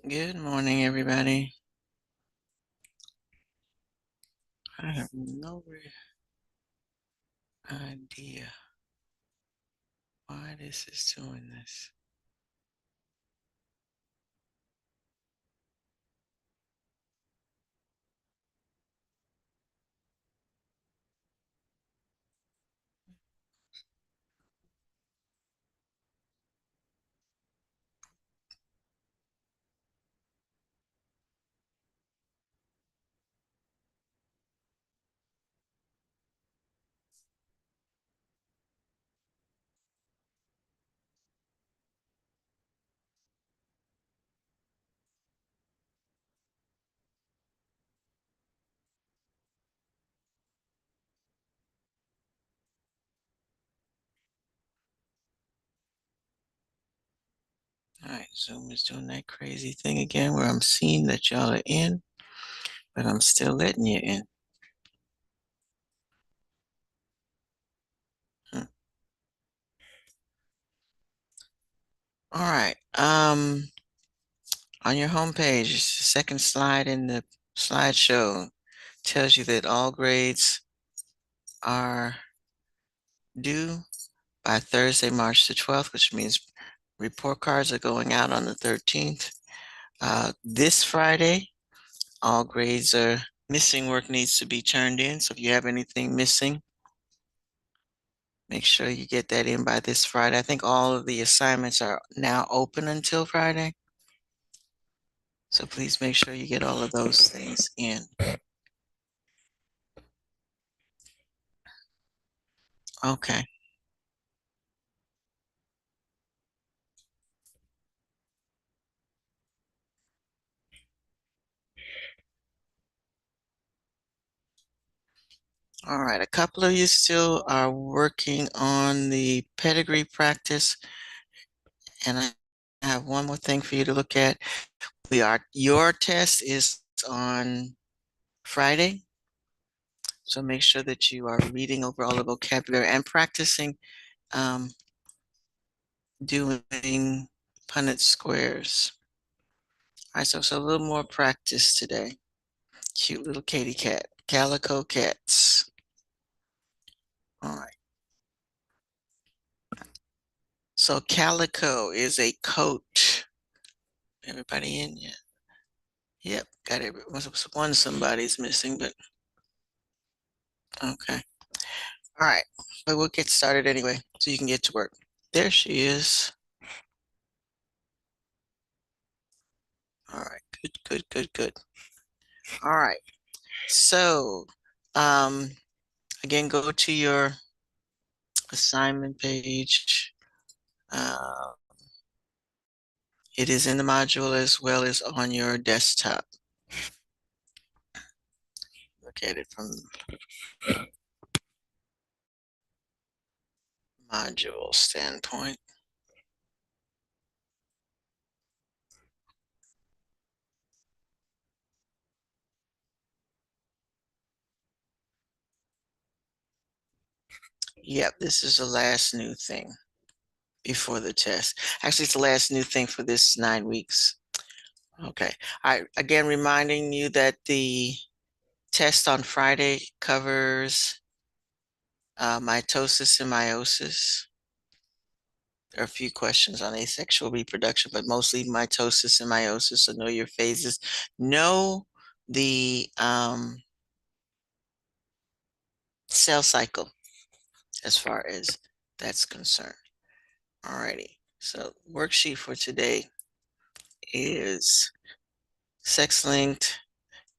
Good morning, everybody. I have no idea why this is doing this. All right, Zoom is doing that crazy thing again where I'm seeing that y'all are in, but I'm still letting you in. Hmm. All right. On your homepage, the second slide in the slideshow tells you that all grades are due by Thursday, March the 12th, which means report cards are going out on the 13th. This Friday, all grades are missing work needs to be turned in. So if you have anything missing, make sure you get that in by this Friday. I think all of the assignments are now open until Friday. So please make sure you get all of those things in. Okay. All right. A couple of you still are working on the pedigree practice. And I have one more thing for you to look at. Your test is on Friday. So make sure that you are reading over all the vocabulary and practicing doing Punnett squares. All right, so a little more practice today. Cute little kitty cat, calico cats. All right. So calico is a coat. Everybody in yet? Yep, got it. One somebody's missing, but okay. All right, but we'll get started anyway, so you can get to work. There she is. All right, good, good, good, good. All right, so um, again, go to your assignment page. Uh, it is in the module as well as on your desktop. Look at it from the module standpoint. Yep, this is the last new thing before the test. Actually, it's the last new thing for this 9 weeks. Okay. Again, reminding you that the test on Friday covers mitosis and meiosis. There are a few questions on asexual reproduction, but mostly mitosis and meiosis. So know your phases. Know the cell cycle as far as that's concerned. Alrighty. So worksheet for today is sex-linked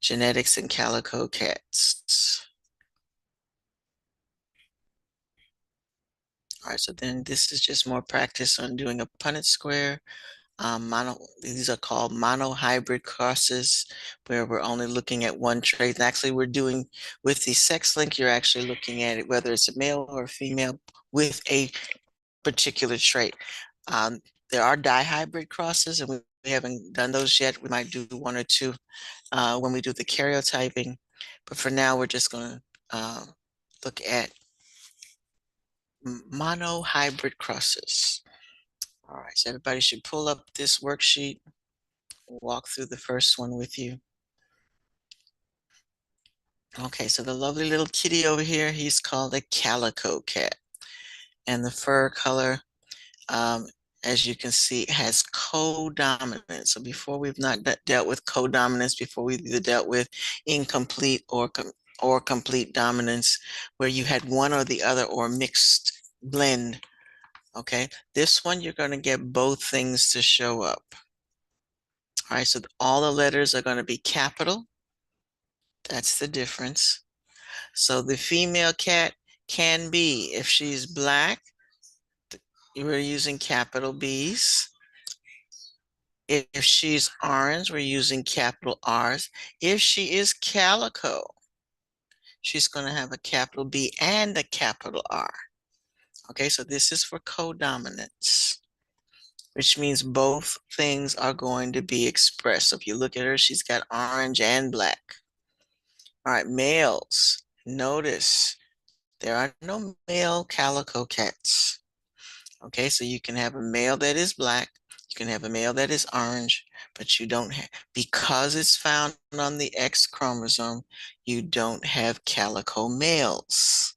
genetics and calico cats. All right, so then this is just more practice on doing a Punnett square. These are called monohybrid crosses, where we're only looking at one trait. And actually, we're doing with the sex link, you're actually looking at it, whether it's a male or a female with a particular trait. There are dihybrid crosses, and we haven't done those yet. We might do one or two when we do the karyotyping. But for now, we're just going to look at monohybrid crosses. All right, so everybody should pull up this worksheet. walk through the first one with you. Okay, so the lovely little kitty over here, he's called a calico cat. And the fur color, um, as you can see, has codominance. So before we've not dealt with codominance, before we've either dealt with incomplete or complete dominance, where you had one or the other or mixed blend. Okay, this one you're going to get both things to show up. All right, so all the letters are going to be capital. That's the difference. So the female cat can be, if she's black, we're using capital B's. If she's orange, we're using capital R's. If she is calico, she's going to have a capital B and a capital R. Okay, so this is for codominance, which means both things are going to be expressed. So if you look at her, she's got orange and black. All right, males, notice there are no male calico cats. Okay, so you can have a male that is black, you can have a male that is orange, but you don't have, because it's found on the X chromosome, you don't have calico males.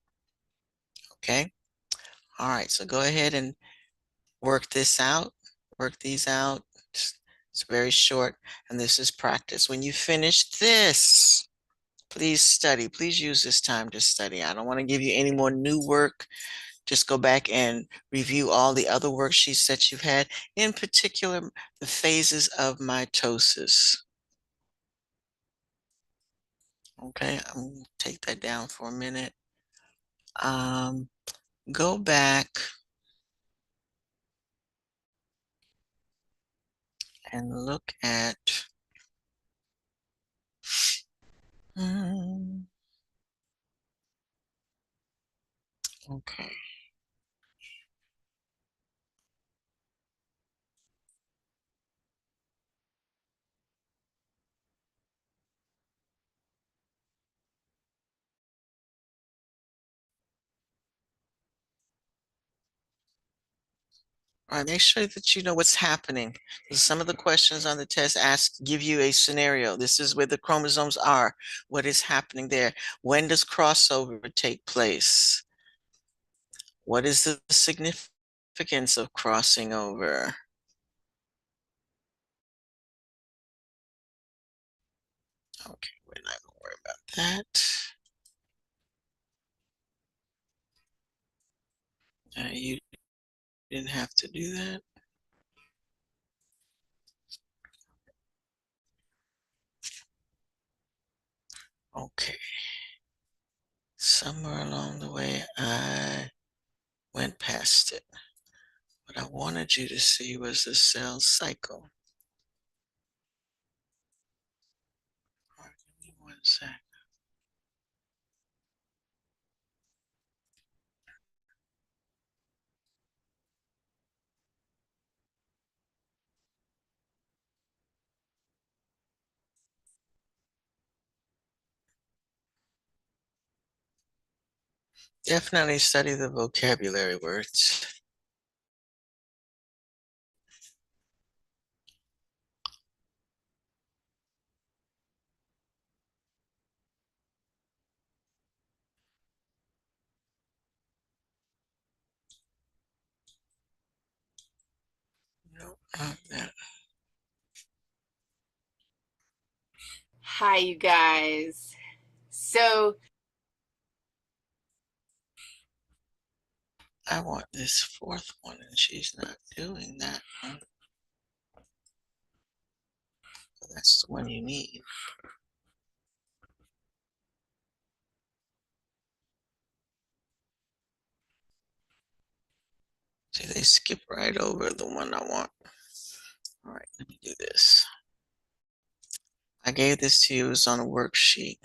Okay, all right, so go ahead and work this out, work these out. It's very short, and this is practice. When you finish this, please study. Please use this time to study. I don't want to give you any more new work. Just go back and review all the other worksheets that you've had, in particular, the phases of mitosis. Okay, I'm going to take that down for a minute. Go back and look at, okay. All right, make sure that you know what's happening. Some of the questions on the test give you a scenario. This is where the chromosomes are. What is happening there? When does crossover take place? What is the significance of crossing over? Okay, we're not gonna worry about that. You didn't have to do that. Okay. Somewhere along the way, I went past it. What I wanted you to see was the cell cycle. All right, give me one sec. Definitely study the vocabulary words. No, not that. Hi, you guys. So, I want this fourth one, and she's not doing that one. That's the one you need. See, they skip right over the one I want. All right, let me do this. I gave this to you, it was on a worksheet.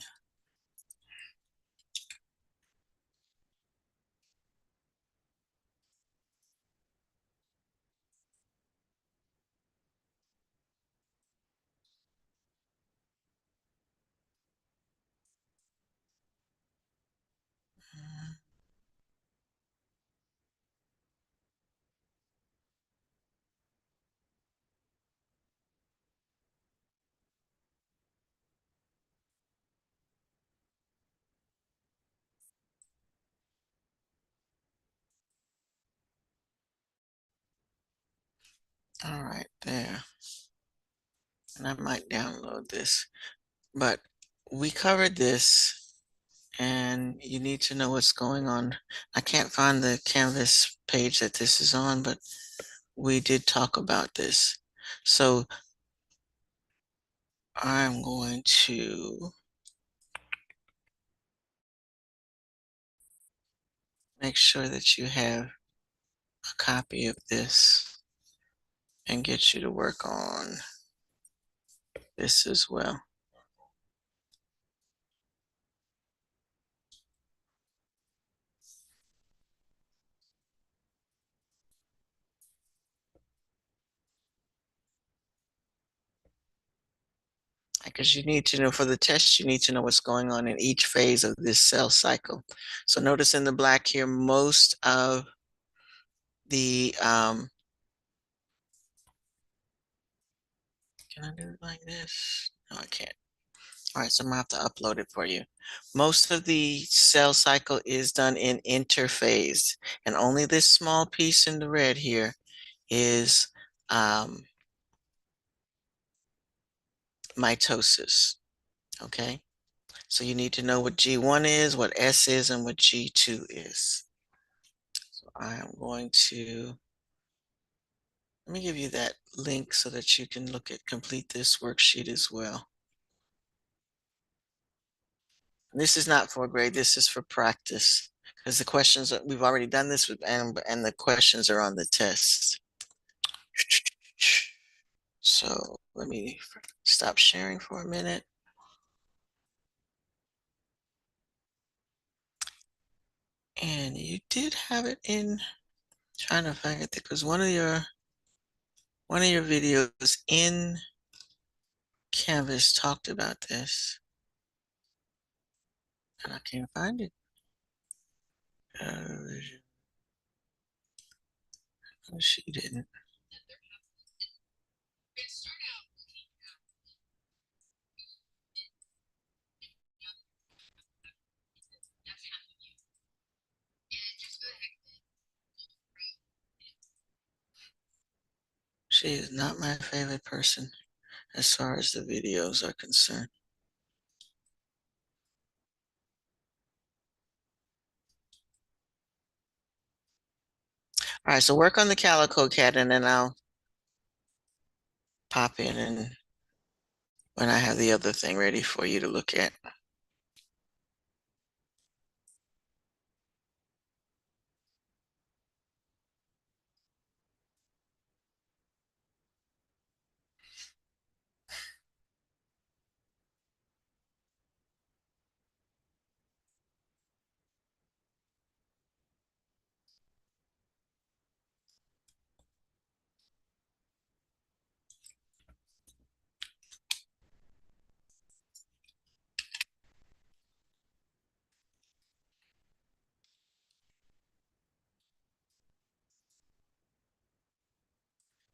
All right, there. And I might download this, but we covered this and you need to know what's going on. I can't find the Canvas page that this is on, but we did talk about this. So I'm going to make sure that you have a copy of this and get you to work on this as well. Because you need to know for the test, you need to know what's going on in each phase of this cell cycle. So notice in the black here, most of the, can I do it like this? No, I can't. All right, so I'm gonna have to upload it for you. Most of the cell cycle is done in interphase, and only this small piece in the red here is mitosis, okay? So you need to know what G1 is, what S is, and what G2 is. So I am going to, let me give you that link so that you can complete this worksheet as well. This is not for a grade, this is for practice. Because the questions, we've already done this with, and the questions are on the test. So let me stop sharing for a minute. And you did have it in, trying to find it, because one of your videos in Canvas talked about this. And I can't find it. She didn't. She is not my favorite person as far as the videos are concerned. All right, so work on the Calico Cat and then I'll pop in and when I have the other thing ready for you to look at.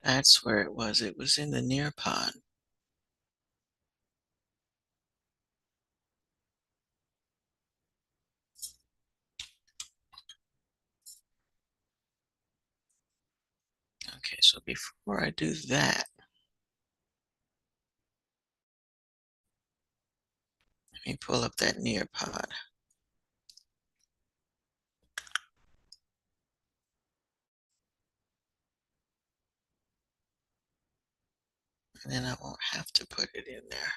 That's where it was. It was in the Nearpod. Okay, so before I do that, let me pull up that Nearpod. And then I won't have to put it in there.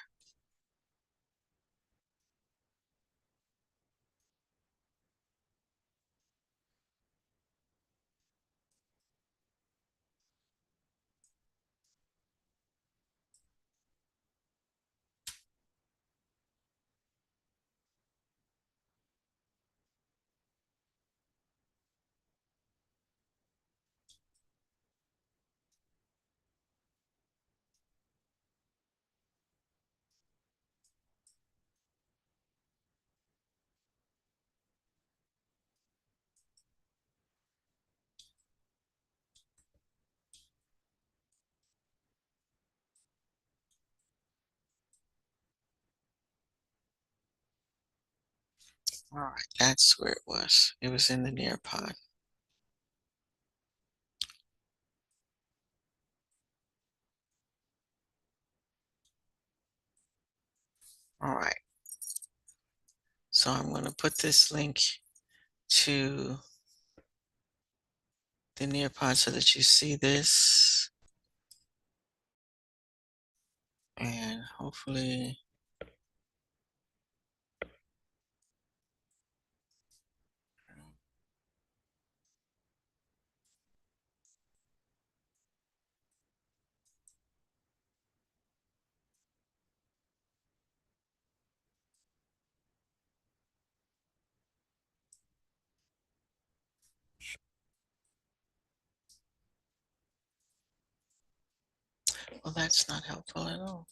All right, that's where it was. It was in the Nearpod. All right. So I'm going to put this link to the Nearpod so that you see this. And hopefully, well, that's not helpful at all.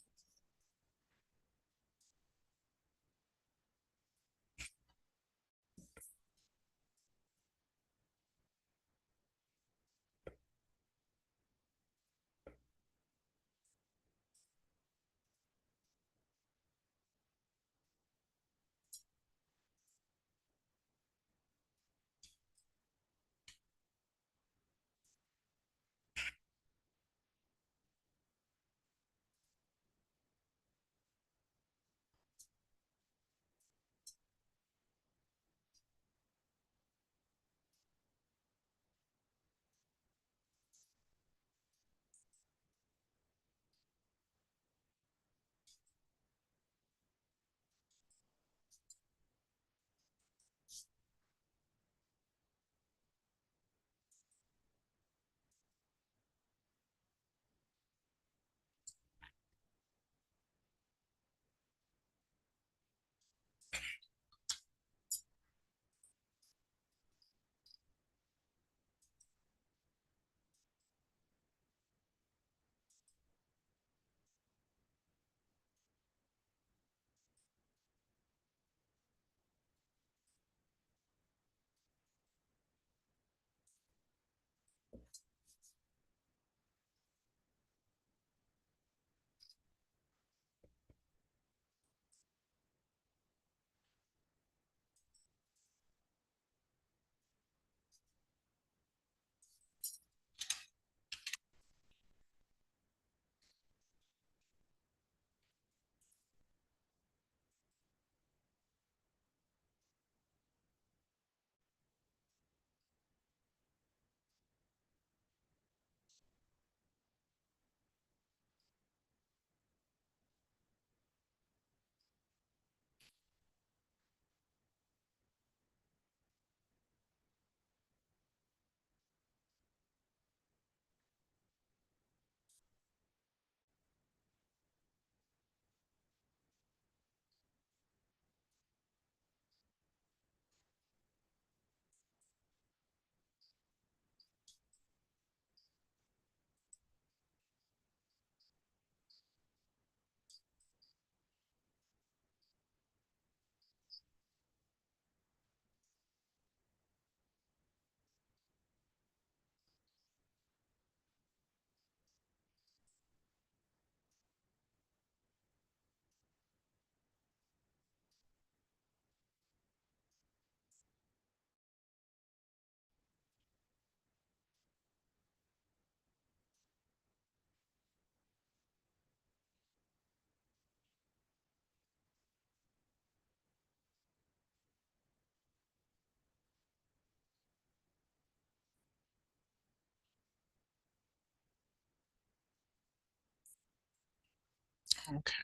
Okay.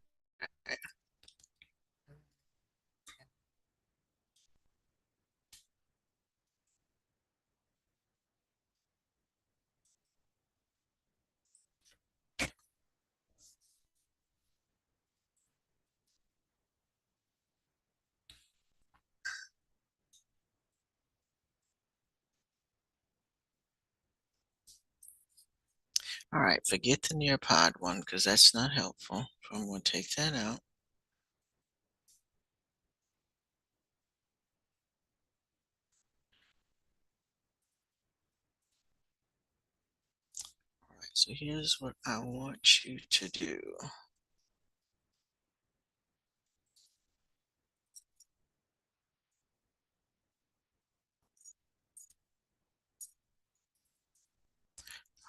All right. Forget the Nearpod one because that's not helpful. So I'm going to take that out. All right. So here's what I want you to do.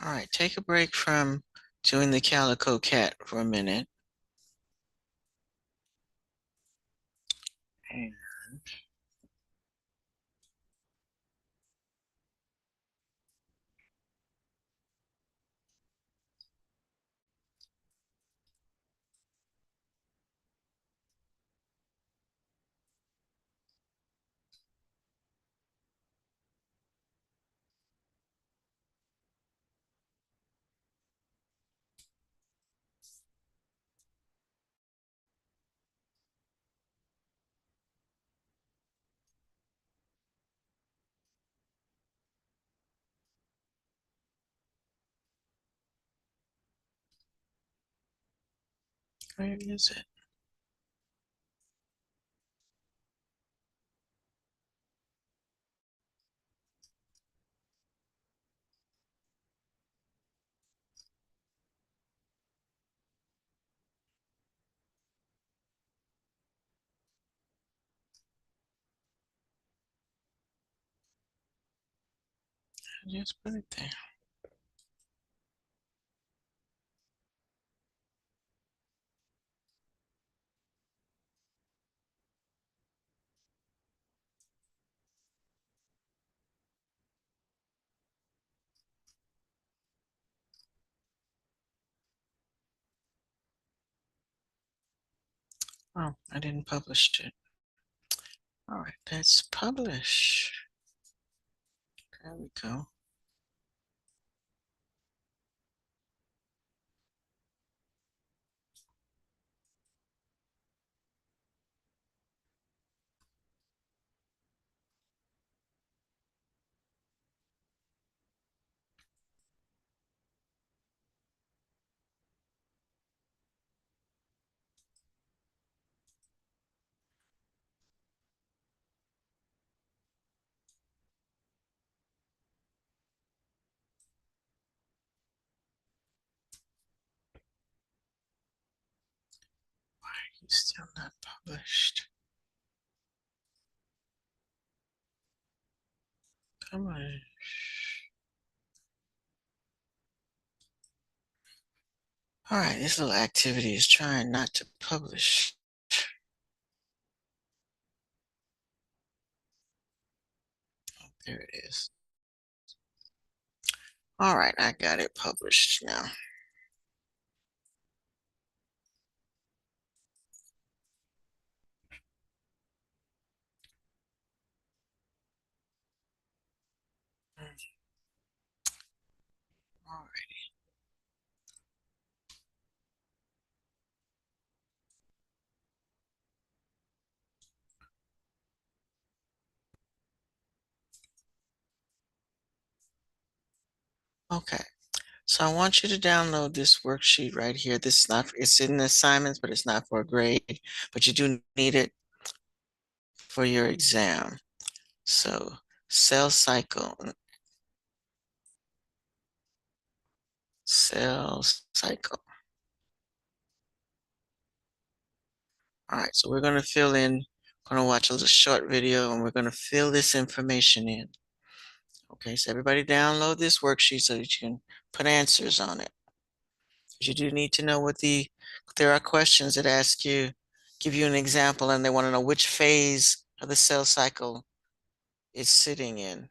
All right. Take a break from doing the Calico Cat for a minute. And where is it? I just put it there. Oh, I didn't publish it. All right, let's publish. There we go. Why are you still not published? Come on. All right, this little activity is trying not to publish. Oh, there it is. All right, I got it published now. All right. Okay. So I want you to download this worksheet right here. This is not, it's in the assignments, but it's not for a grade, but you do need it for your exam. So cell cycle, cell cycle. All right, so we're going to fill in, going to watch a little short video and we're going to fill this information in. Okay, so everybody download this worksheet so that you can put answers on it. You do need to know there are questions that ask you, give you an example, and they want to know which phase of the cell cycle it's sitting in.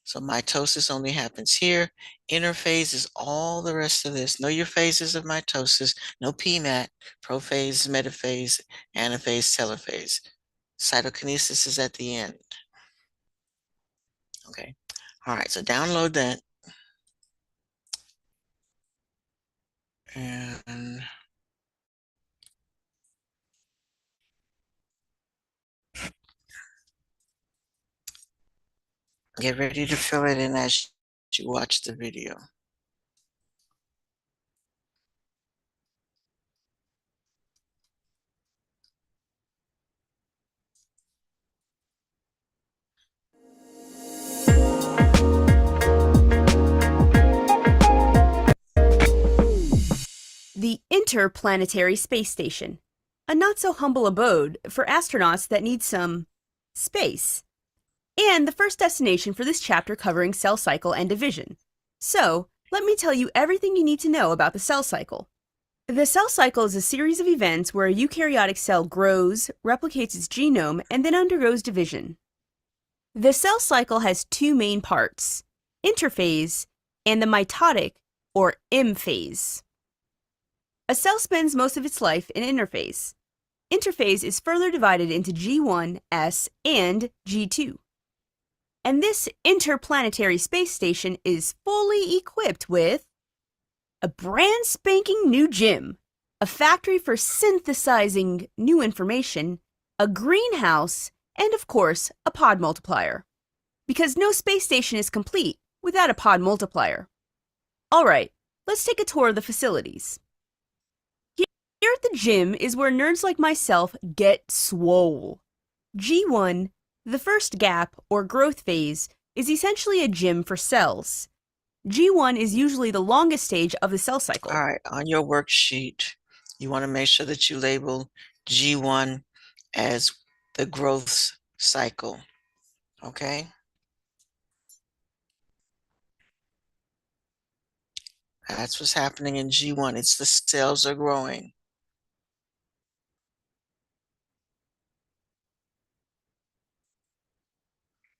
So mitosis only happens here. Interphase is all the rest of this. Know your phases of mitosis. No PMAT, prophase, metaphase, anaphase, telophase. Cytokinesis is at the end. Okay. All right, so download that. And get ready to fill it in as you watch the video. The Interplanetary Space Station, a not-so-humble abode for astronauts that need some space, and the first destination for this chapter covering cell cycle and division. So, let me tell you everything you need to know about the cell cycle. The cell cycle is a series of events where a eukaryotic cell grows, replicates its genome, and then undergoes division. The cell cycle has two main parts, interphase and the mitotic or M phase. A cell spends most of its life in interphase. Interphase is further divided into G1, S, and G2. And this interplanetary space station is fully equipped with a brand spanking new gym, a factory for synthesizing new information, a greenhouse, and of course, a pod multiplier. Because no space station is complete without a pod multiplier. Alright, let's take a tour of the facilities. Here at the gym is where nerds like myself get swole. G1, the first gap or growth phase, is essentially a gym for cells. G1 is usually the longest stage of the cell cycle. All right, on your worksheet, you want to make sure that you label G1 as the growth cycle, okay? That's what's happening in G1. It's the cells are growing.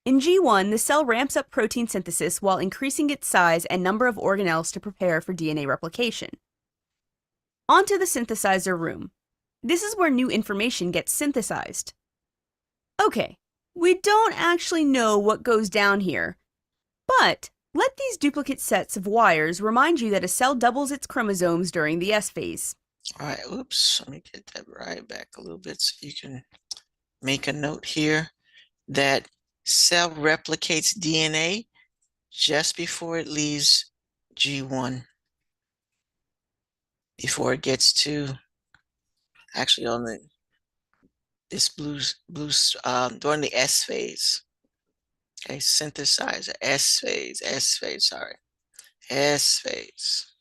In G1, the cell ramps up protein synthesis while increasing its size and number of organelles to prepare for DNA replication. Onto the synthesizer room. This is where new information gets synthesized. Okay, we don't actually know what goes down here, but let these duplicate sets of wires remind you that a cell doubles its chromosomes during the S phase. All right, oops, let me get that right back a little bit so you can make a note here that cell replicates DNA just before it leaves G1, before it gets to, actually on the, this during the S phase. Okay, synthesizer, S phase, sorry, S phase.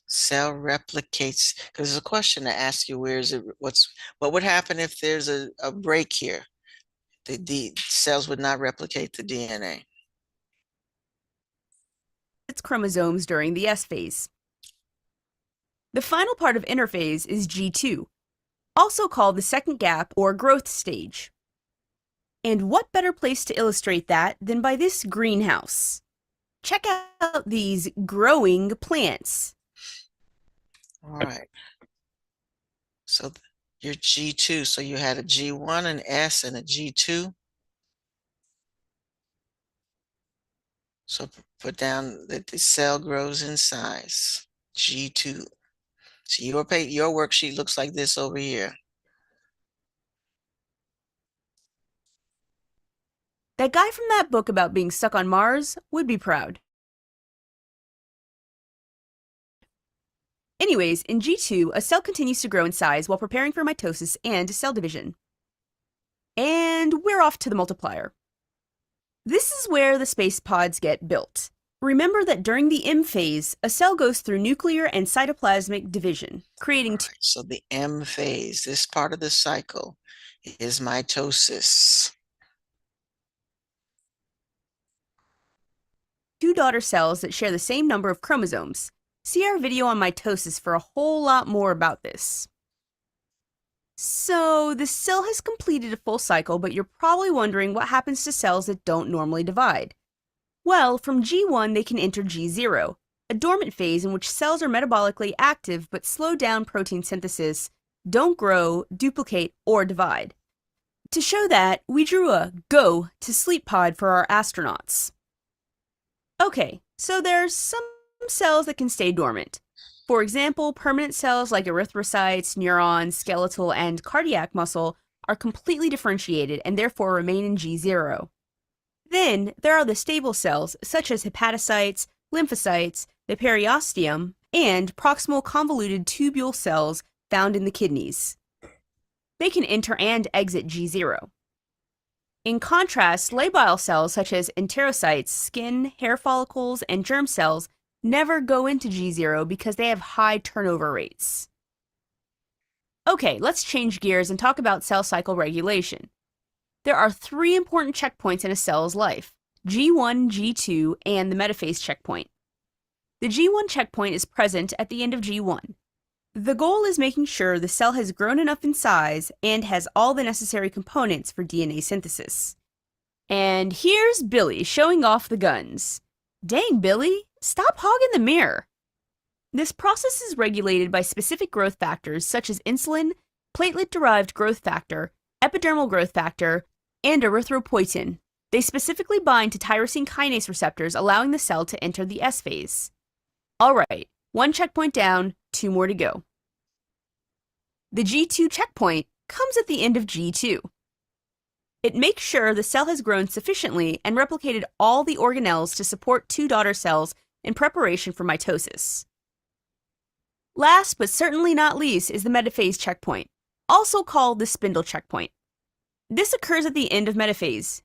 Cell replicates, because there's a question to ask you, where is it, what would happen if there's a break here? The cells would not replicate the DNA. Its chromosomes during the S phase. The final part of interphase is G2, also called the second gap or growth stage. And what better place to illustrate that than by this greenhouse? Check out these growing plants. All right. So your G2, so you had a G1, an S, and a G2. So put down that the cell grows in size, G2. So your worksheet looks like this over here. That guy from that book about being stuck on Mars would be proud. Anyways, in G2, a cell continues to grow in size while preparing for mitosis and cell division. And we're off to the multiplier. This is where the space pods get built. Remember that during the M phase, a cell goes through nuclear and cytoplasmic division, creating Right, so the M phase, this part of the cycle, is mitosis. two daughter cells that share the same number of chromosomes. See our video on mitosis for a whole lot more about this. So, the cell has completed a full cycle, but you're probably wondering what happens to cells that don't normally divide. Well, from G1 they can enter G0, a dormant phase in which cells are metabolically active but slow down protein synthesis, don't grow, duplicate, or divide. To show that, we drew a go to sleep pod for our astronauts. Okay, so there's some cells that can stay dormant. For example, permanent cells like erythrocytes, neurons, skeletal, and cardiac muscle are completely differentiated and therefore remain in G0. Then, there are the stable cells such as hepatocytes, lymphocytes, the periosteum, and proximal convoluted tubule cells found in the kidneys. They can enter and exit G0. In contrast, labile cells such as enterocytes, skin, hair follicles, and germ cells never go into G0 because they have high turnover rates. Okay, let's change gears and talk about cell cycle regulation. There are 3 important checkpoints in a cell's life: G1, G2, and the metaphase checkpoint. The G1 checkpoint is present at the end of G1. The goal is making sure the cell has grown enough in size and has all the necessary components for DNA synthesis. And here's Billy showing off the guns. Dang, Billy, stop hogging the mirror. This process is regulated by specific growth factors such as insulin, platelet-derived growth factor, epidermal growth factor, and erythropoietin. They specifically bind to tyrosine kinase receptors, allowing the cell to enter the S phase. Alright, 1 checkpoint down, 2 more to go. The G2 checkpoint comes at the end of G2. It makes sure the cell has grown sufficiently and replicated all the organelles to support 2 daughter cells in preparation for mitosis. Last but certainly not least is the metaphase checkpoint, also called the spindle checkpoint. This occurs at the end of metaphase.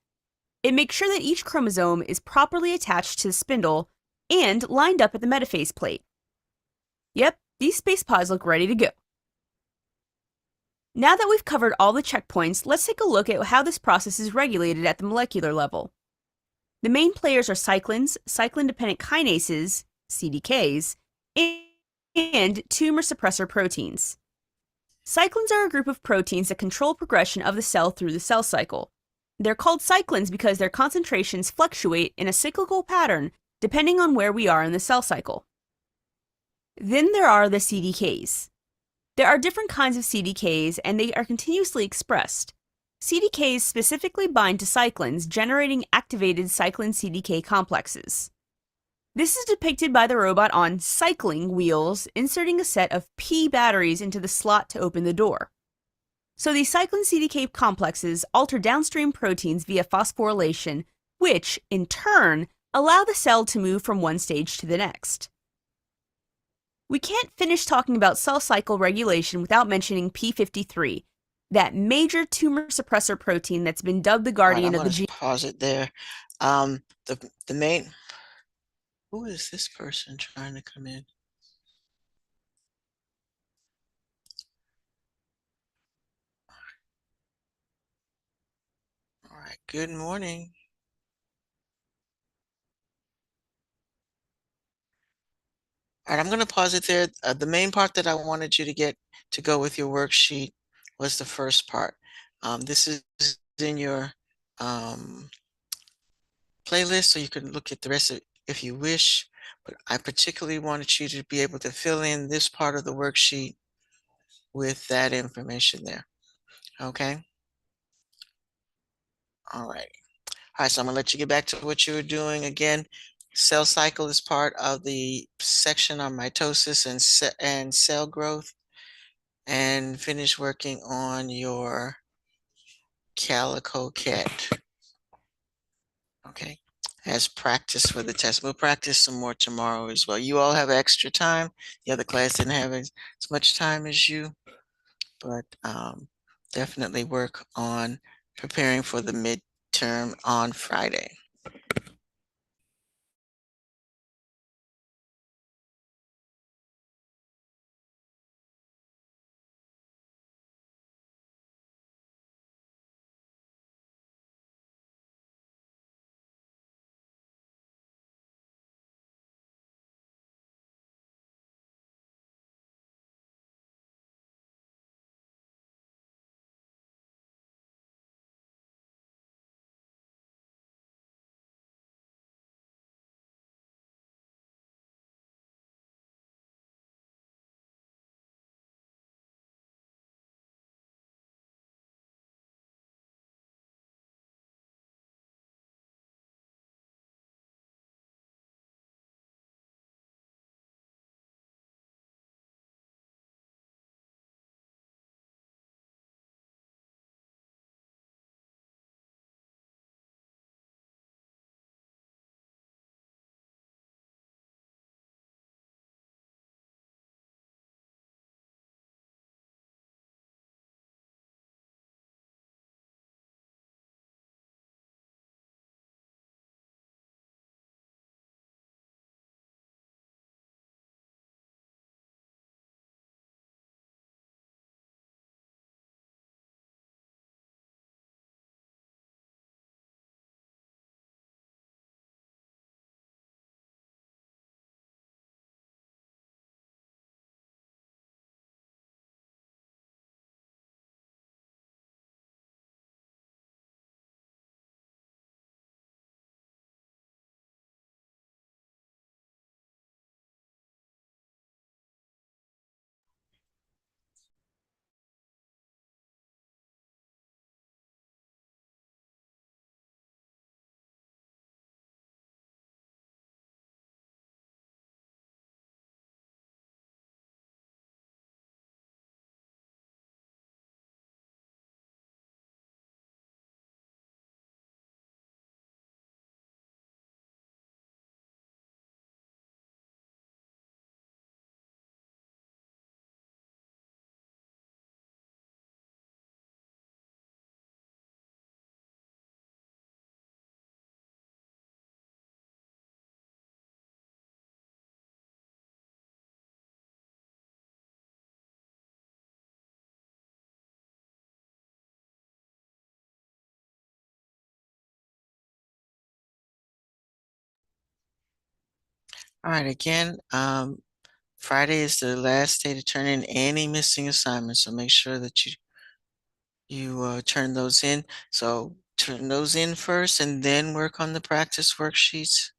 It makes sure that each chromosome is properly attached to the spindle and lined up at the metaphase plate. Yep, these space pods look ready to go. Now that we've covered all the checkpoints, let's take a look at how this process is regulated at the molecular level. The main players are cyclins, cyclin-dependent kinases, CDKs, and tumor suppressor proteins. Cyclins are a group of proteins that control progression of the cell through the cell cycle. They're called cyclins because their concentrations fluctuate in a cyclical pattern depending on where we are in the cell cycle. Then there are the CDKs. There are different kinds of CDKs and they are continuously expressed. CDKs specifically bind to cyclins, generating activated cyclin CDK complexes. This is depicted by the robot on cycling wheels, inserting a set of P batteries into the slot to open the door. So these cyclin CDK complexes alter downstream proteins via phosphorylation, which, in turn, allow the cell to move from one stage to the next. We can't finish talking about cell cycle regulation without mentioning P53, that major tumor suppressor protein that's been dubbed the guardian of the gene. Pause it there. The main. Who is this person trying to come in? All right. Good morning. All right, I'm going to pause it there. The main part that I wanted you to get to go with your worksheet was the first part. This is in your playlist, so you can look at the rest of it if you wish. But I particularly wanted you to be able to fill in this part of the worksheet with that information there. Okay? All right. All right, so I'm going to let you get back to what you were doing. Again, cell cycle is part of the section on mitosis and cell growth. And finish working on your Calico Cat. Okay, as practice for the test. We'll practice some more tomorrow as well. You all have extra time. The other class didn't have as much time as you, but definitely work on preparing for the midterm on Friday. All right, again, Friday is the last day to turn in any missing assignments, so make sure that you turn those in. So turn those in first and then work on the practice worksheets.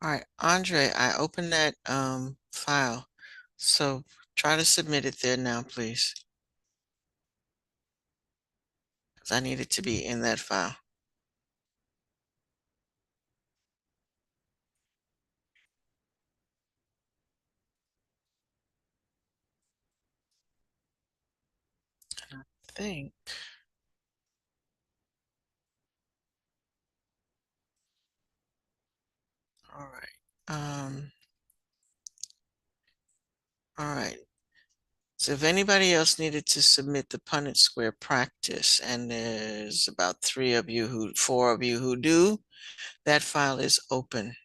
All right, Andre, I opened that file. So try to submit it there now, please. Because I need it to be in that file. And I think. All right. All right. So if anybody else needed to submit the Punnett Square practice, and there's about 4 of you who do, that file is open.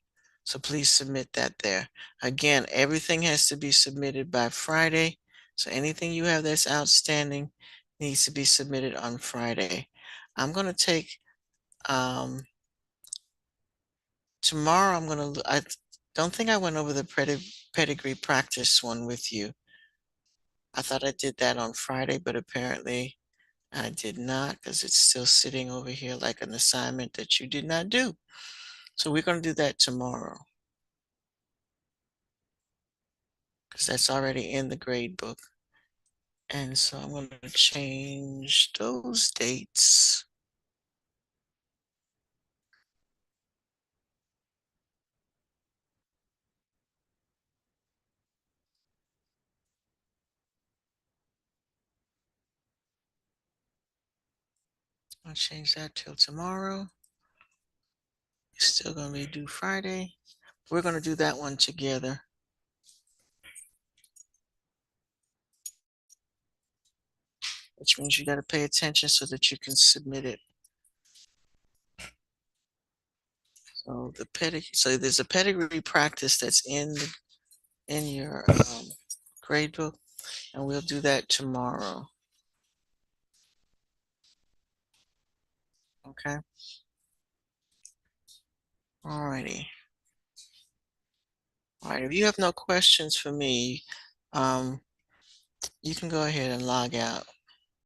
So please submit that there. Again, everything has to be submitted by Friday. So anything you have that's outstanding needs to be submitted on Friday. I'm going to take, tomorrow I don't think I went over the pedigree practice one with you. I thought I did that on Friday, but apparently I did not because it's still sitting over here like an assignment that you did not do. So we're going to do that tomorrow because that's already in the grade book. And so I'm going to change those dates. I'll change that till tomorrow. It's still going to be due Friday. We're going to do that one together. Which means you got to pay attention so that you can submit it. So there's a pedigree practice that's in your grade book, and we'll do that tomorrow. Okay. Alrighty. All right. If you have no questions for me, you can go ahead and log out.